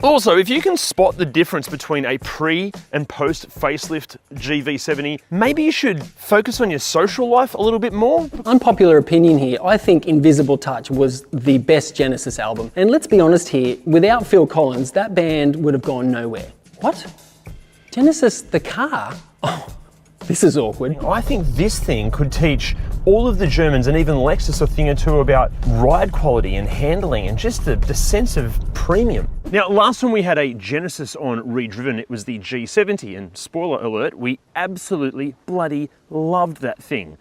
Also, if you can spot the difference between a pre and post facelift GV70, maybe you should focus on your social life a little bit more. Unpopular opinion here, I think Invisible Touch was the best Genesis album. And let's be honest here, without Phil Collins, that band would have gone nowhere. What? Genesis, the car? Oh, this is awkward. I think this thing could teach all of the Germans and even Lexus a thing or two about ride quality and handling and just the sense of premium. Now, last time we had a Genesis on ReDriven, it was the G70, and spoiler alert, we absolutely bloody loved that thing.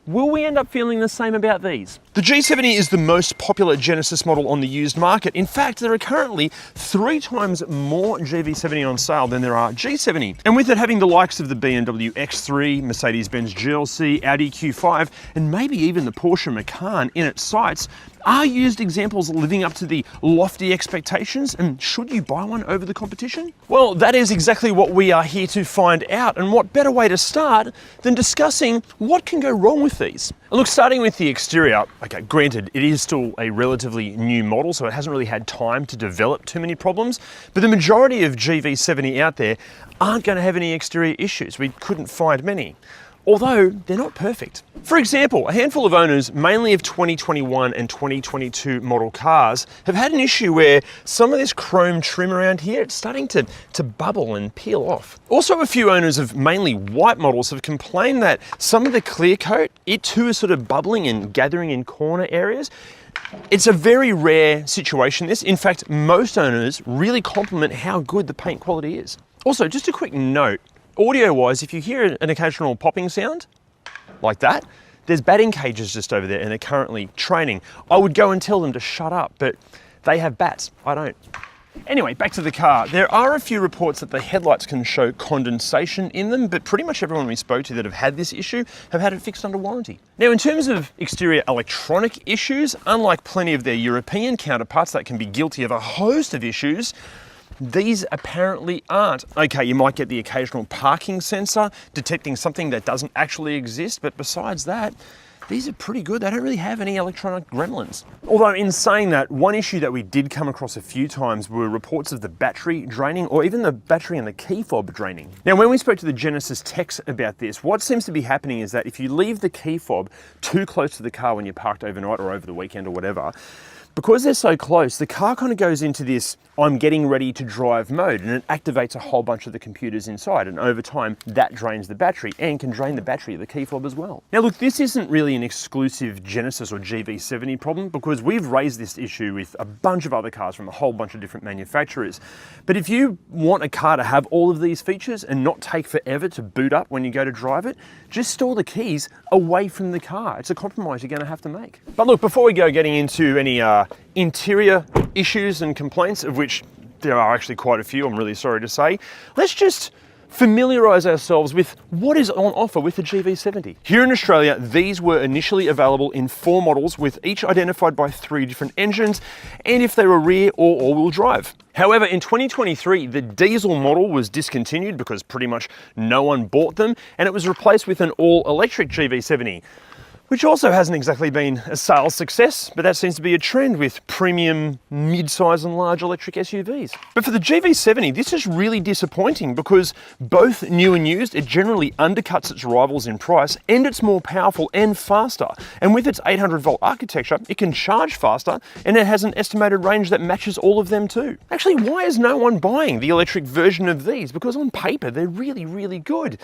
Will we end up feeling the same about these? The G70 is the most popular Genesis model on the used market. In fact, there are currently 3 times more GV70 on sale than there are G70. And with it having the likes of the BMW X3, Mercedes-Benz GLC, Audi Q5, and maybe even the Porsche Macan in its sights, are used examples living up to the lofty expectations, and should you buy one over the competition? Well, that is exactly what we are here to find out, and what better way to start than discussing what can go wrong with these. Look, starting with the exterior, okay, granted, it is still a relatively new model, so it hasn't really had time to develop too many problems, but the majority of GV70 out there aren't going to have any exterior issues. We couldn't find many, although they're not perfect. For example, a handful of owners, mainly of 2021 and 2022 model cars, have had an issue where some of this chrome trim around here, it's starting to bubble and peel off. Also, a few owners of mainly white models have complained that some of the clear coat, it too is sort of bubbling and gathering in corner areas. It's a very rare situation, this. In fact, most owners really compliment how good the paint quality is. Also, just a quick note, audio-wise, if you hear an occasional popping sound, like that, there's batting cages just over there and they're currently training. I would go and tell them to shut up, but they have bats, I don't. Anyway, back to the car. There are a few reports that the headlights can show condensation in them, but pretty much everyone we spoke to that have had this issue have had it fixed under warranty. Now, in terms of exterior electronic issues, unlike plenty of their European counterparts that can be guilty of a host of issues, these apparently aren't. Okay, you might get the occasional parking sensor detecting something that doesn't actually exist, but besides that, these are pretty good. They don't really have any electronic gremlins. Although in saying that, one issue that we did come across a few times were reports of the battery draining, or even the battery and the key fob draining. Now, when we spoke to the Genesis techs about this, what seems to be happening is that if you leave the key fob too close to the car when you're parked overnight or over the weekend or whatever, because they're so close, the car kind of goes into this I'm getting ready to drive mode, and it activates a whole bunch of the computers inside, and over time that drains the battery and can drain the battery of the key fob as well. Now look, this isn't really an exclusive Genesis or GV70 problem, because we've raised this issue with a bunch of other cars from a whole bunch of different manufacturers. But if you want a car to have all of these features and not take forever to boot up when you go to drive it, just store the keys away from the car. It's a compromise you're going to have to make. But look, before we go getting into any interior issues and complaints, of which there are actually quite a few, I'm really sorry to say, let's just familiarise ourselves with what is on offer with the GV70. Here in Australia, these were initially available in 4 models, with each identified by 3 different engines, and if they were rear or all-wheel drive. However, in 2023, the diesel model was discontinued because pretty much no one bought them, and it was replaced with an all-electric GV70. Which also hasn't exactly been a sales success, but that seems to be a trend with premium, mid-size and large electric SUVs. But for the GV70, this is really disappointing because both new and used, it generally undercuts its rivals in price, and it's more powerful and faster. And with its 800-volt architecture, it can charge faster, and it has an estimated range that matches all of them too. Actually, why is no one buying the electric version of these? Because on paper, they're really, really good.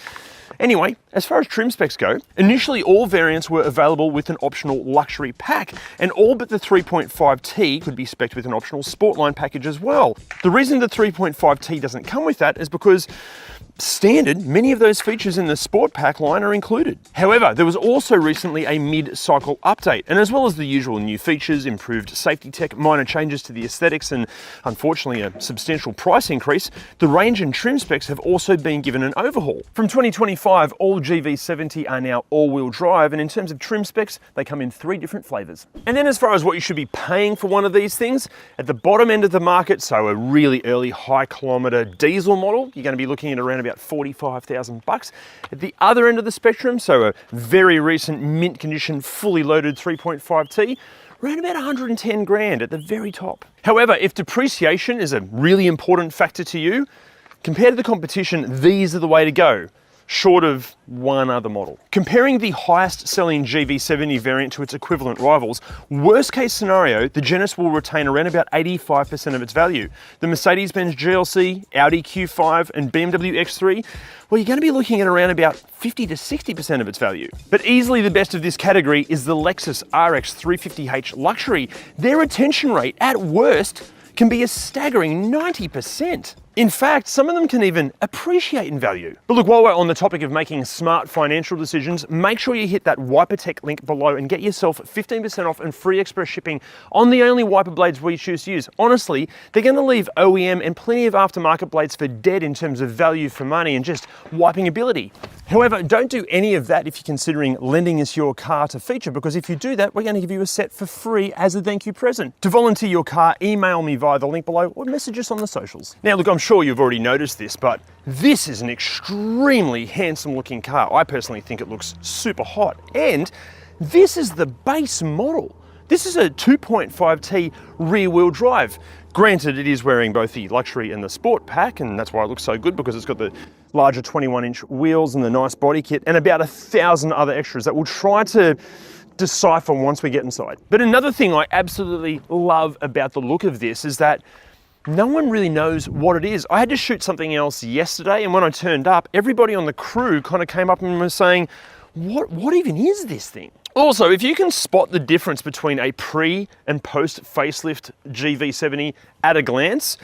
Anyway, as far as trim specs go, initially all variants were available with an optional luxury pack, and all but the 3.5T could be specced with an optional Sportline package as well. The reason the 3.5T doesn't come with that is because standard, many of those features in the Sport Pack line are included. However, there was also recently a mid-cycle update, and as well as the usual new features, improved safety tech, minor changes to the aesthetics, and unfortunately a substantial price increase, the range and trim specs have also been given an overhaul. From 2025, all GV70 are now all-wheel drive, and in terms of trim specs, they come in 3 different flavours. And then as far as what you should be paying for one of these things, at the bottom end of the market, so a really early high-kilometre diesel model, you're going to be looking at around about $45,000. At the other end of the spectrum, so a very recent mint condition, fully loaded 3.5T, around about 110 grand at the very top. However, if depreciation is a really important factor to you, compared to the competition, these are the way to go, short of one other model. Comparing the highest selling GV70 variant to its equivalent rivals, worst case scenario, the Genesis will retain around about 85% of its value. The Mercedes-Benz GLC, Audi Q5 and BMW X3, well, you're going to be looking at around about 50 to 60% of its value. But easily the best of this category is the Lexus RX 350h Luxury. Their retention rate, at worst, can be a staggering 90%. In fact, some of them can even appreciate in value. But look, while we're on the topic of making smart financial decisions, make sure you hit that WiperTech link below and get yourself 15% off and free express shipping on the only wiper blades we choose to use. Honestly, they're going to leave OEM and plenty of aftermarket blades for dead in terms of value for money and just wiping ability. However, don't do any of that if you're considering lending us your car to feature, because if you do that, we're going to give you a set for free as a thank you present. To volunteer your car, email me via the link below or message us on the socials. Now look, I'm sure you've already noticed this, but this is an extremely handsome looking car. I personally think it looks super hot. And this is the base model. This is a 2.5T rear wheel drive. Granted, it is wearing both the luxury and the sport pack, and that's why it looks so good, because it's got the larger 21-inch wheels and the nice body kit and about 1,000 other extras that we'll try to decipher once we get inside. But another thing I absolutely love about the look of this is that no one really knows what it is. I had to shoot something else yesterday, and when I turned up, everybody on the crew kind of came up and was saying, what even is this thing? Also, if you can spot the difference between a pre and post facelift GV70 at a glance,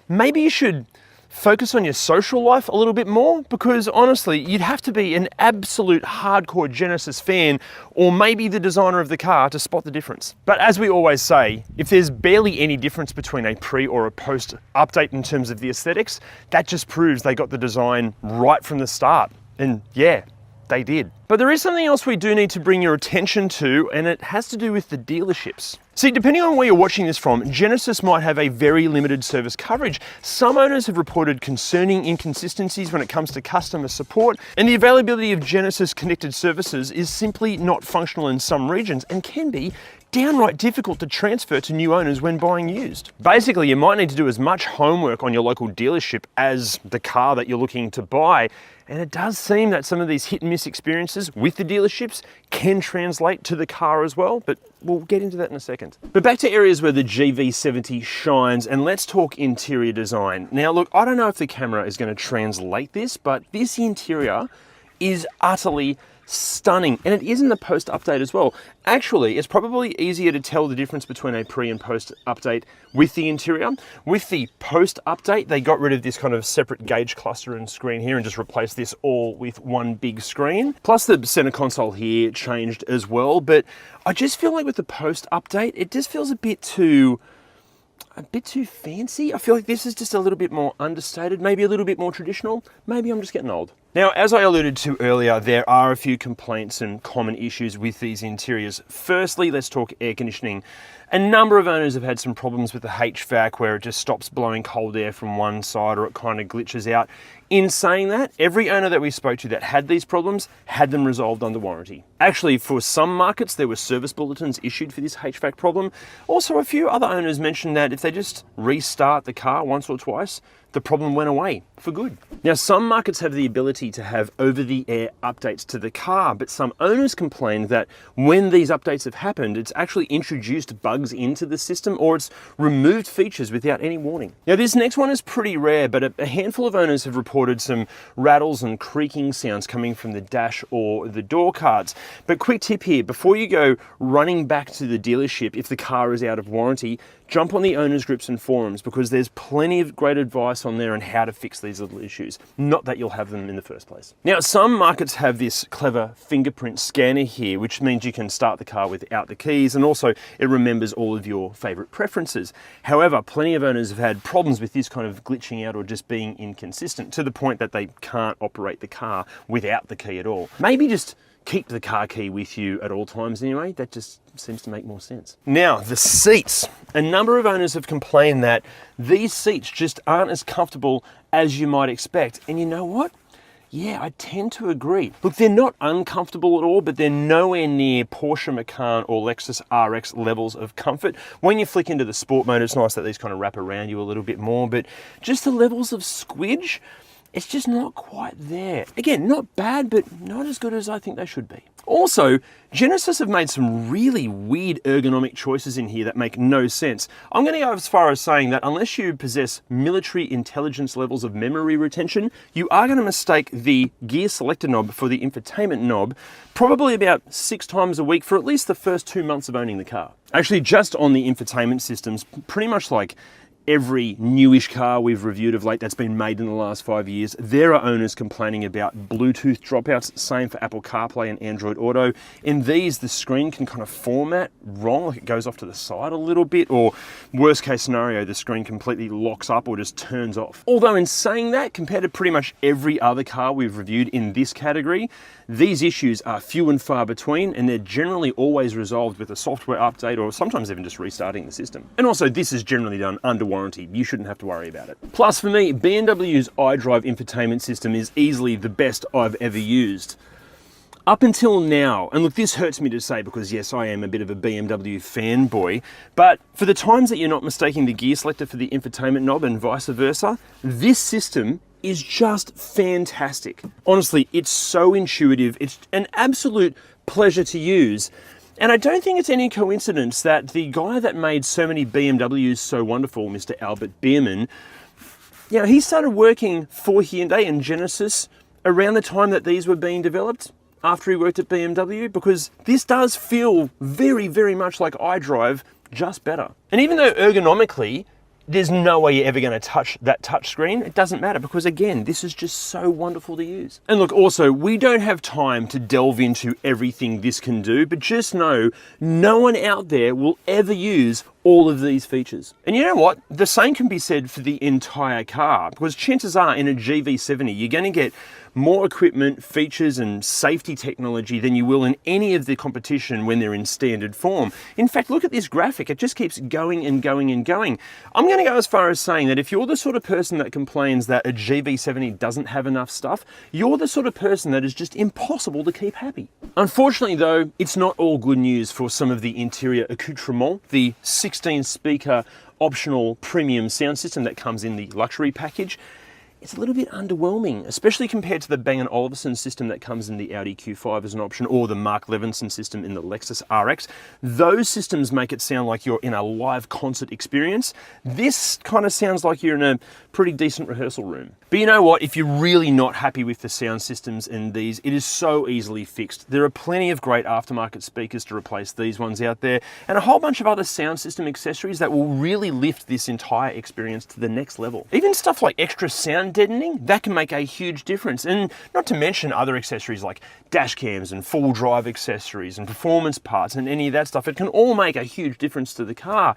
maybe you should focus on your social life a little bit more, because honestly, you'd have to be an absolute hardcore Genesis fan or maybe the designer of the car to spot the difference. But as we always say, if there's barely any difference between a pre or a post update in terms of the aesthetics, that just proves they got the design right from the start. And yeah, they did. But there is something else we do need to bring your attention to, and it has to do with the dealerships. See, depending on where you're watching this from, Genesis might have a very limited service coverage. Some owners have reported concerning inconsistencies when it comes to customer support, and the availability of Genesis connected services is simply not functional in some regions and can be downright difficult to transfer to new owners when buying used. Basically, you might need to do as much homework on your local dealership as the car that you're looking to buy. And it does seem that some of these hit and miss experiences with the dealerships can translate to the car as well, but we'll get into that in a second. But back to areas where the GV70 shines, and let's talk interior design. Now look, I don't know if the camera is going to translate this, but this interior is utterly stunning, and it is in the post update as well. Actually, it's probably easier to tell the difference between a pre and post update with the interior. With the post update, they got rid of this kind of separate gauge cluster and screen here and just replaced this all with one big screen. Plus the center console here changed as well, but I just feel like with the post update, it just feels a bit too fancy. I feel like this is just a little bit more understated, maybe a little bit more traditional. Maybe I'm just getting old. Now, as I alluded to earlier, there are a few complaints and common issues with these interiors. Firstly, let's talk air conditioning. A number of owners have had some problems with the HVAC where it just stops blowing cold air from one side or it kind of glitches out. In saying that, every owner that we spoke to that had these problems had them resolved under warranty. Actually, for some markets, there were service bulletins issued for this HVAC problem. Also, a few other owners mentioned that if they just restart the car once or twice, the problem went away for good. Now, some markets have the ability to have over-the-air updates to the car, but some owners complained that when these updates have happened, it's actually introduced bugs into the system or it's removed features without any warning. Now, this next one is pretty rare, but a handful of owners have reported some rattles and creaking sounds coming from the dash or the door cards. But quick tip here, before you go running back to the dealership if the car is out of warranty, jump on the owners groups and forums, because there's plenty of great advice on there on how to fix these little issues. Not that you'll have them in the first place. Now, some markets have this clever fingerprint scanner here, which means you can start the car without the keys, and also it remembers all of your favorite preferences. However, plenty of owners have had problems with this kind of glitching out or just being inconsistent to the point that they can't operate the car without the key at all. Maybe just keep the car key with you at all times anyway. That just seems to make more sense. Now, the seats. A number of owners have complained that these seats just aren't as comfortable as you might expect. And you know what? Yeah, I tend to agree. Look, they're not uncomfortable at all, but they're nowhere near Porsche Macan or Lexus RX levels of comfort. When you flick into the sport mode, it's nice that these kind of wrap around you a little bit more, but just the levels of squidge, it's just not quite there. Again, not bad, but not as good as I think they should be. Also, Genesis have made some really weird ergonomic choices in here that make no sense. I'm going to go as far as saying that unless you possess military intelligence levels of memory retention, you are going to mistake the gear selector knob for the infotainment knob probably about 6 times a week for at least the first 2 months of owning the car. Actually, just on the infotainment systems, pretty much like every newish car we've reviewed of late that's been made in the last 5 years, there are owners complaining about Bluetooth dropouts, same for Apple CarPlay and Android Auto. In these, the screen can kind of format wrong, like it goes off to the side a little bit, or worst case scenario, the screen completely locks up or just turns off. Although in saying that, compared to pretty much every other car we've reviewed in this category, these issues are few and far between, and they're generally always resolved with a software update or sometimes even just restarting the system. And also, this is generally done under warranty. You shouldn't have to worry about it. Plus, for me, BMW's iDrive infotainment system is easily the best I've ever used. Up until now, and look, this hurts me to say because yes, I am a bit of a BMW fanboy, but for the times that you're not mistaking the gear selector for the infotainment knob and vice versa, this system is just fantastic. Honestly, it's so intuitive. It's an absolute pleasure to use. And I don't think it's any coincidence that the guy that made so many BMWs so wonderful, Mr. Albert Biermann, you know, he started working for Hyundai and Genesis around the time that these were being developed, after he worked at BMW, because this does feel very, very much like iDrive, just better. And even though ergonomically, there's no way you're ever going to touch that touch screen, it doesn't matter because again, this is just so wonderful to use. And look, also, we don't have time to delve into everything this can do, but just know no one out there will ever use all of these features. And you know what? The same can be said for the entire car, because chances are in a GV70, you're going to get more equipment, features and safety technology than you will in any of the competition when they're in standard form. In fact, look at this graphic. It just keeps going and going and going. I'm going to go as far as saying that if you're the sort of person that complains that a GV70 doesn't have enough stuff, you're the sort of person that is just impossible to keep happy. Unfortunately though, it's not all good news for some of the interior accoutrement. The 16 speaker optional premium sound system that comes in the luxury package, it's a little bit underwhelming, especially compared to the Bang & Olufsen system that comes in the Audi Q5 as an option, or the Mark Levinson system in the Lexus RX. Those systems make it sound like you're in a live concert experience. This kind of sounds like you're in a pretty decent rehearsal room. But you know what? If you're really not happy with the sound systems in these, it is so easily fixed. There are plenty of great aftermarket speakers to replace these ones out there, and a whole bunch of other sound system accessories that will really lift this entire experience to the next level. Even stuff like extra sound deadening, that can make a huge difference. And not to mention other accessories like dash cams and full drive accessories and performance parts and any of that stuff. It can all make a huge difference to the car.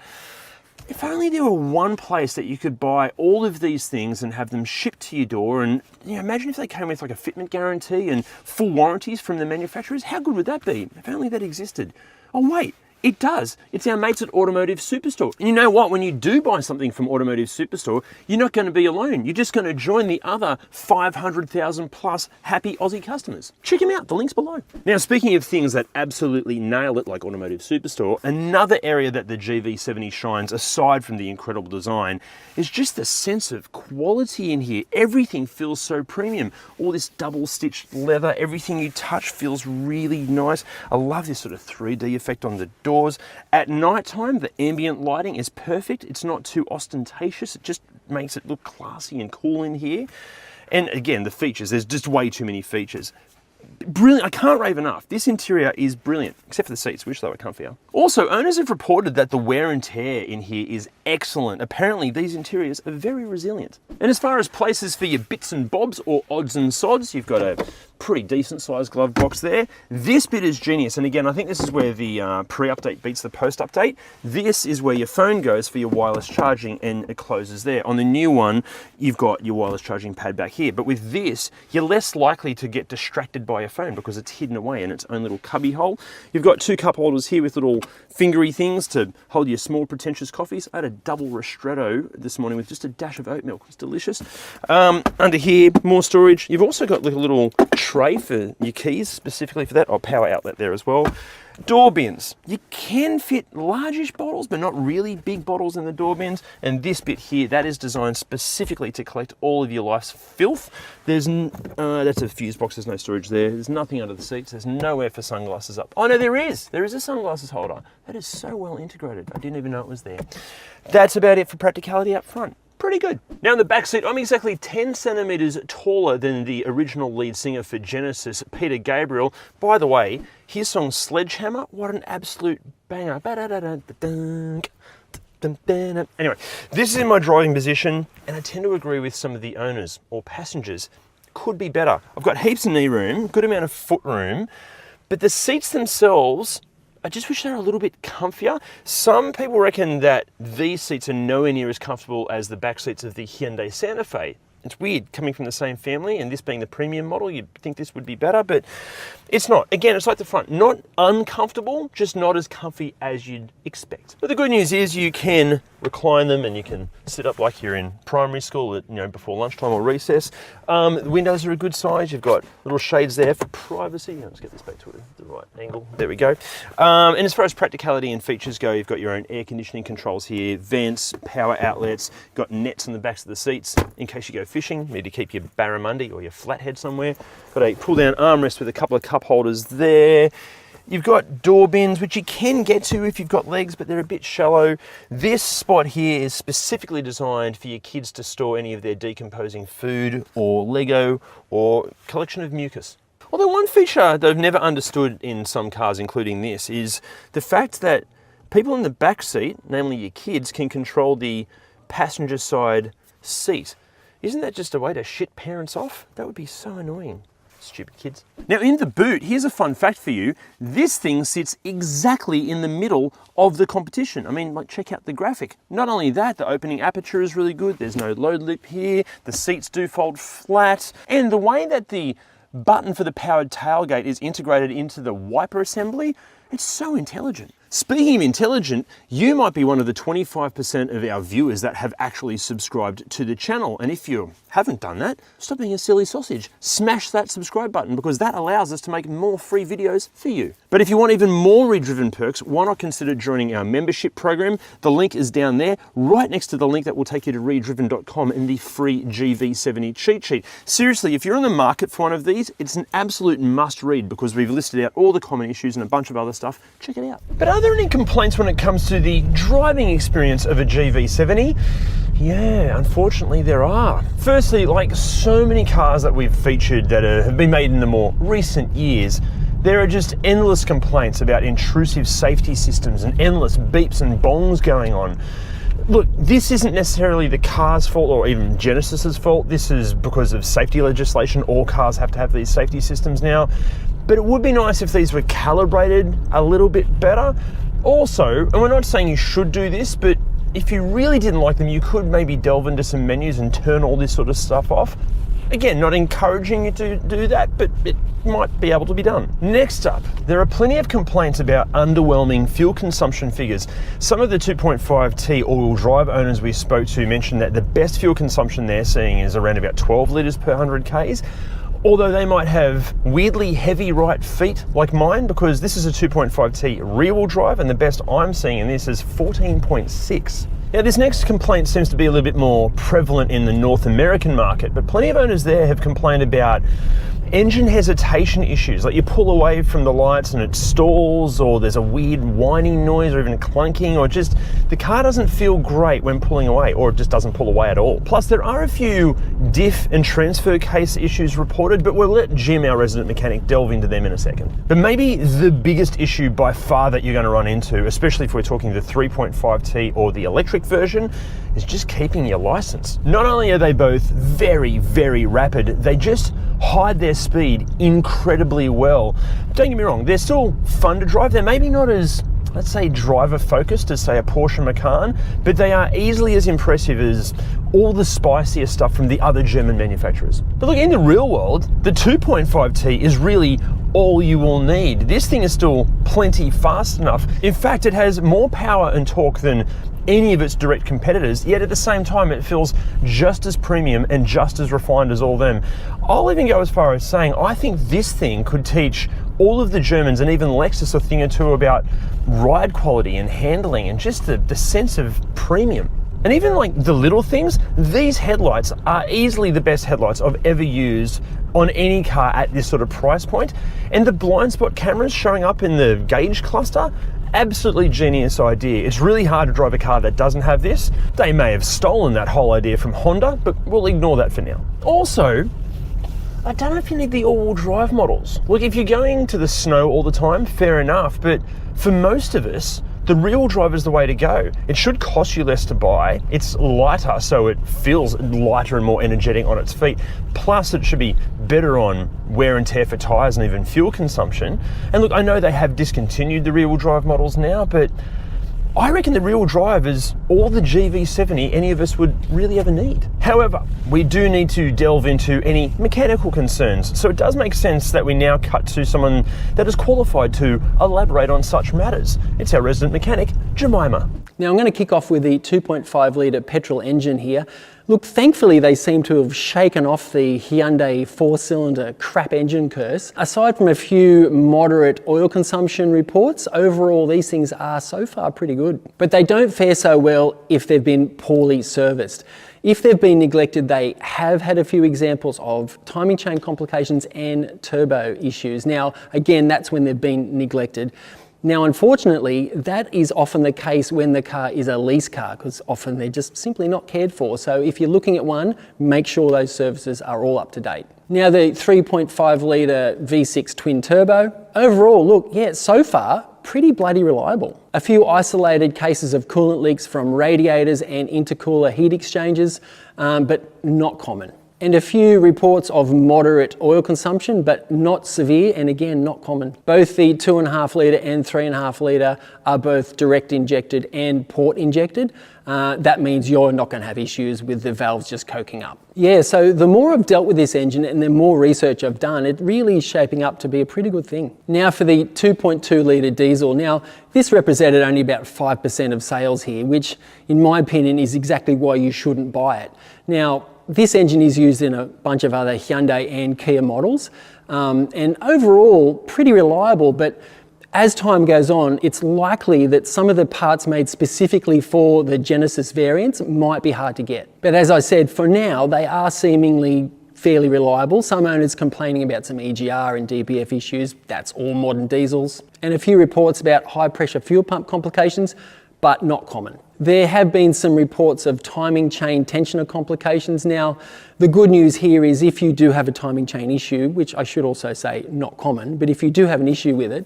If only there were one place that you could buy all of these things and have them shipped to your door, and you know, imagine if they came with like a fitment guarantee and full warranties from the manufacturers. How good would that be? If only that existed. Oh wait, it does. It's our mates at Automotive Superstore. And you know what? When you do buy something from Automotive Superstore, you're not going to be alone. You're just going to join the other 500,000 plus happy Aussie customers. Check them out. The link's below. Now, speaking of things that absolutely nail it like Automotive Superstore, another area that the GV70 shines, aside from the incredible design, is just the sense of quality in here. Everything feels so premium. All this double-stitched leather, everything you touch feels really nice. I love this sort of 3D effect on the doors. At night time, the ambient lighting is perfect. It's not too ostentatious. It just makes it look classy and cool in here. And again, the features, there's just way too many features. Brilliant. I can't rave enough. This interior is brilliant, except for the seats, which they were comfier. Also, owners have reported that the wear and tear in here is excellent. Apparently, these interiors are very resilient. And as far as places for your bits and bobs or odds and sods, you've got a pretty decent sized glove box there. This bit is genius. And again, I think this is where the pre-update beats the post-update. This is where your phone goes for your wireless charging, and it closes there. On the new one, you've got your wireless charging pad back here. But with this, you're less likely to get distracted by a phone because it's hidden away in its own little cubby hole. You've got 2 cup holders here with little fingery things to hold your small pretentious coffees. I had a double ristretto this morning with just a dash of oat milk. It's delicious. Under here, more storage. You've also got like a little tray for your keys specifically for that. Oh, power outlet there as well. Door bins. You can fit largish bottles, but not really big bottles in the door bins. And this bit here, that is designed specifically to collect all of your life's filth. There's, that's a fuse box, there's no storage there. There's nothing under the seats. There's nowhere for sunglasses up. Oh no, there is. There is a sunglasses holder. That is so well integrated. I didn't even know it was there. That's about it for practicality up front. Pretty good. Now in the back seat, I'm exactly 10 centimeters taller than the original lead singer for Genesis, Peter Gabriel. By the way, his song Sledgehammer, what an absolute banger. Anyway, this is in my driving position, and I tend to agree with some of the owners or passengers. Could be better. I've got heaps of knee room, good amount of foot room, but the seats themselves, I just wish they were a little bit comfier. Some people reckon that these seats are nowhere near as comfortable as the back seats of the Hyundai Santa Fe. It's weird, coming from the same family and this being the premium model, you'd think this would be better, but it's not. Again, it's like the front, not uncomfortable, just not as comfy as you'd expect. But the good news is you can recline them and you can sit up like you're in primary school at, before lunchtime or recess. The windows are a good size. You've got little shades there for privacy. Let's get this back to the right angle. There we go. And as far as practicality and features go, you've got your own air conditioning controls here, vents, power outlets, got nets on the backs of the seats in case you go fishing, need to keep your barramundi or your flathead somewhere. Got a pull down armrest with a couple of cup holders there. You've got door bins, which you can get to if you've got legs, but they're a bit shallow. This spot here is specifically designed for your kids to store any of their decomposing food or Lego or collection of mucus. Although one feature that I've never understood in some cars, including this, is the fact that people in the back seat, namely your kids, can control the passenger side seat. Isn't that just a way to shit parents off? That would be so annoying. Stupid kids. Now in the boot, here's a fun fact for you. This thing sits exactly in the middle of the competition. I mean, check out the graphic. Not only that, the opening aperture is really good. There's no load lip here. The seats do fold flat. And the way that the button for the powered tailgate is integrated into the wiper assembly, it's so intelligent. Speaking of intelligent, you might be one of the 25% of our viewers that have actually subscribed to the channel. And if you haven't done that, stop being a silly sausage. Smash that subscribe button because that allows us to make more free videos for you. But if you want even more ReDriven perks, why not consider joining our membership program? The link is down there, right next to the link that will take you to redriven.com and the free GV70 cheat sheet. Seriously, if you're in the market for one of these, it's an absolute must read because we've listed out all the common issues and a bunch of other stuff. Check it out. But are there any complaints when it comes to the driving experience of a GV70? Yeah, unfortunately there are. Firstly, like so many cars that we've featured that have been made in the more recent years, there are just endless complaints about intrusive safety systems and endless beeps and bongs going on. Look, this isn't necessarily the car's fault or even Genesis's fault. This is because of safety legislation. All cars have to have these safety systems now. But it would be nice if these were calibrated a little bit better. Also, and we're not saying you should do this, but if you really didn't like them, you could maybe delve into some menus and turn all this sort of stuff off. Again, not encouraging you to do that, but it might be able to be done. Next up, there are plenty of complaints about underwhelming fuel consumption figures. Some of the 2.5T all-wheel drive owners we spoke to mentioned that the best fuel consumption they're seeing is around about 12 litres per 100 Ks. Although they might have weirdly heavy right feet like mine, because this is a 2.5T rear-wheel drive and the best I'm seeing in this is 14.6. Now this next complaint seems to be a little bit more prevalent in the North American market, but plenty of owners there have complained about engine hesitation issues, like you pull away from the lights and it stalls, or there's a weird whining noise or even clunking, or just the car doesn't feel great when pulling away, or it just doesn't pull away at all. Plus there are a few diff and transfer case issues reported, but we'll let Jim, our resident mechanic, delve into them in a second. But maybe the biggest issue by far that you're going to run into, especially if we're talking the 3.5T or the electric version, is just keeping your license. Not only are they both very, very rapid, they just hide their speed incredibly well. Don't get me wrong, they're still fun to drive. They're maybe not as let's say, driver focused as, say, a Porsche Macan, but they are easily as impressive as all the spicier stuff from the other German manufacturers. But look, in the real world, the 2.5T is really all you will need. This thing is still plenty fast enough. In fact, it has more power and torque than any of its direct competitors, yet at the same time it feels just as premium and just as refined as all them. I'll even go as far as saying I think this thing could teach all of the Germans and even Lexus a thing or two about ride quality and handling and just the sense of premium. And even like the little things, these headlights are easily the best headlights I've ever used on any car at this sort of price point. And the blind spot cameras showing up in the gauge cluster, absolutely genius idea. It's really hard to drive a car that doesn't have this. They may have stolen that whole idea from Honda, but we'll ignore that for now. Also, I don't know if you need the all-wheel drive models. Look, if you're going to the snow all the time, fair enough, but for most of us, the rear-wheel drive is the way to go. It should cost you less to buy. It's lighter, so it feels lighter and more energetic on its feet. Plus, it should be better on wear and tear for tires and even fuel consumption. And look, I know they have discontinued the rear-wheel drive models now, but I reckon the rear-wheel drive is all the GV70 any of us would really ever need. However, we do need to delve into any mechanical concerns, so it does make sense that we now cut to someone that is qualified to elaborate on such matters. It's our resident mechanic, Jemima. Now I'm going to kick off with the 2.5 litre petrol engine here. Look, thankfully they seem to have shaken off the Hyundai 4-cylinder crap engine curse. Aside from a few moderate oil consumption reports, overall these things are so far pretty good. But they don't fare so well if they've been poorly serviced. If they've been neglected, they have had a few examples of timing chain complications and turbo issues. Now, again, that's when they've been neglected. Now, unfortunately, that is often the case when the car is a lease car, because often they're just simply not cared for. So if you're looking at one, make sure those services are all up to date. Now, the 3.5 litre V6 twin turbo, overall, look, yeah, so far, pretty bloody reliable. A few isolated cases of coolant leaks from radiators and intercooler heat exchangers, but not common. And a few reports of moderate oil consumption, but not severe, and again, not common. Both the 2.5 litre and 3.5 litre are both direct injected and port injected. That means you're not going to have issues with the valves just coking up. Yeah, so the more I've dealt with this engine and the more research I've done, it really is shaping up to be a pretty good thing. Now for the 2.2 litre diesel. Now, this represented only about 5% of sales here, which in my opinion is exactly why you shouldn't buy it. Now, this engine is used in a bunch of other Hyundai and Kia models, and overall pretty reliable, but as time goes on, it's likely that some of the parts made specifically for the Genesis variants might be hard to get. But as I said, for now, they are seemingly fairly reliable. Some owners complaining about some EGR and DPF issues, that's all modern diesels. And a few reports about high pressure fuel pump complications, but not common. There have been some reports of timing chain tensioner complications. Now, the good news here is if you do have a timing chain issue, which I should also say not common, but if you do have an issue with it,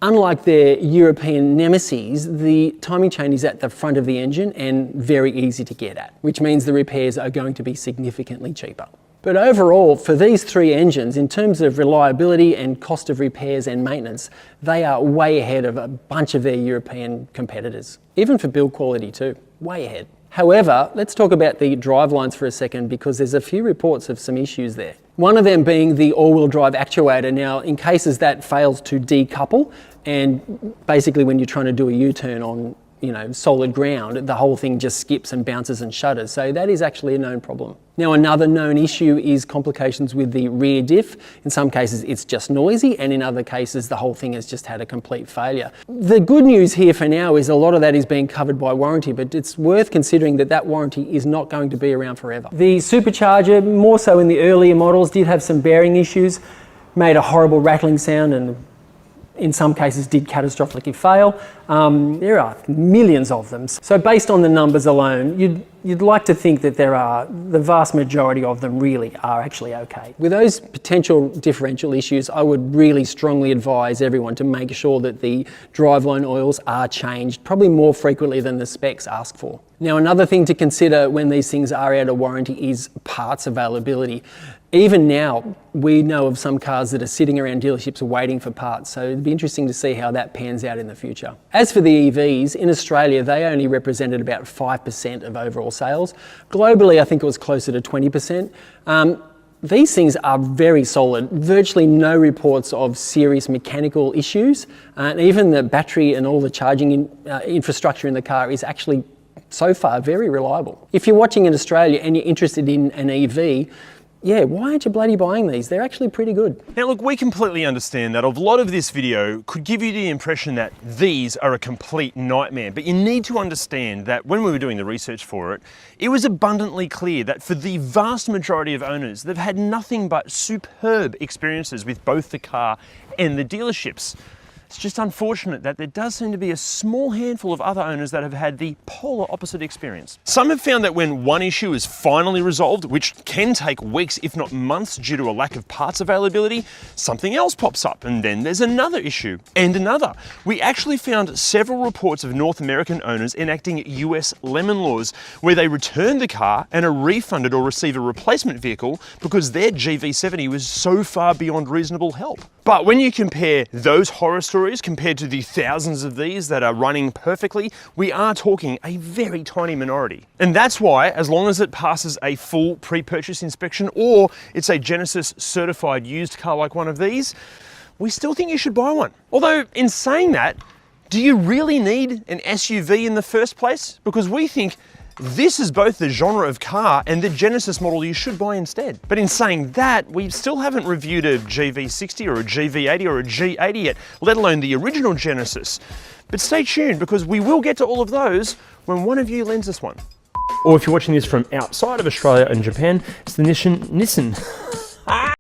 unlike their European nemesis, the timing chain is at the front of the engine and very easy to get at, which means the repairs are going to be significantly cheaper. But overall, for these three engines, in terms of reliability and cost of repairs and maintenance, they are way ahead of a bunch of their European competitors. Even for build quality too, way ahead. However, let's talk about the drivelines for a second because there's a few reports of some issues there. One of them being the all-wheel drive actuator. Now, in cases that fails to decouple, and basically when you're trying to do a U-turn on solid ground, the whole thing just skips and bounces and shudders. So that is actually a known problem. Now, another known issue is complications with the rear diff. In some cases, it's just noisy, and in other cases, the whole thing has just had a complete failure. The good news here for now is a lot of that is being covered by warranty, but it's worth considering that that warranty is not going to be around forever. The supercharger, more so in the earlier models, did have some bearing issues, made a horrible rattling sound, and in some cases did catastrophically fail. There are millions of them. So based on the numbers alone, you'd you'd like to think that the vast majority of them really are actually okay. With those potential differential issues, I would really strongly advise everyone to make sure that the driveline oils are changed, probably more frequently than the specs ask for. Now, another thing to consider when these things are out of warranty is parts availability. Even now, we know of some cars that are sitting around dealerships waiting for parts, so it'd be interesting to see how that pans out in the future. As for the EVs, in Australia, they only represented about 5% of overall sales. Globally, I think it was closer to 20%. These things are very solid, virtually no reports of serious mechanical issues, and even the battery and all the charging infrastructure in the car is actually, so far, very reliable. If you're watching in Australia and you're interested in an EV, yeah, why aren't you bloody buying these? They're actually pretty good. Now look, we completely understand that a lot of this video could give you the impression that these are a complete nightmare, but you need to understand that when we were doing the research for it, it was abundantly clear that for the vast majority of owners, they've had nothing but superb experiences with both the car and the dealerships. It's just unfortunate that there does seem to be a small handful of other owners that have had the polar opposite experience. Some have found that when one issue is finally resolved, which can take weeks if not months due to a lack of parts availability, something else pops up and then there's another issue and another. We actually found several reports of North American owners enacting US lemon laws where they return the car and are refunded or receive a replacement vehicle because their GV70 was so far beyond reasonable help. But when you compare those horror stories compared to the thousands of these that are running perfectly, we are talking a very tiny minority. And that's why, as long as it passes a full pre-purchase inspection or it's a Genesis certified used car like one of these, we still think you should buy one. Although in saying that, do you really need an SUV in the first place? Because we think this is both the genre of car and the Genesis model you should buy instead. But in saying that, we still haven't reviewed a GV60 or a GV80 or a G80 yet, let alone the original Genesis. But stay tuned because we will get to all of those when one of you lends us one. Or if you're watching this from outside of Australia and Japan, it's the Nissan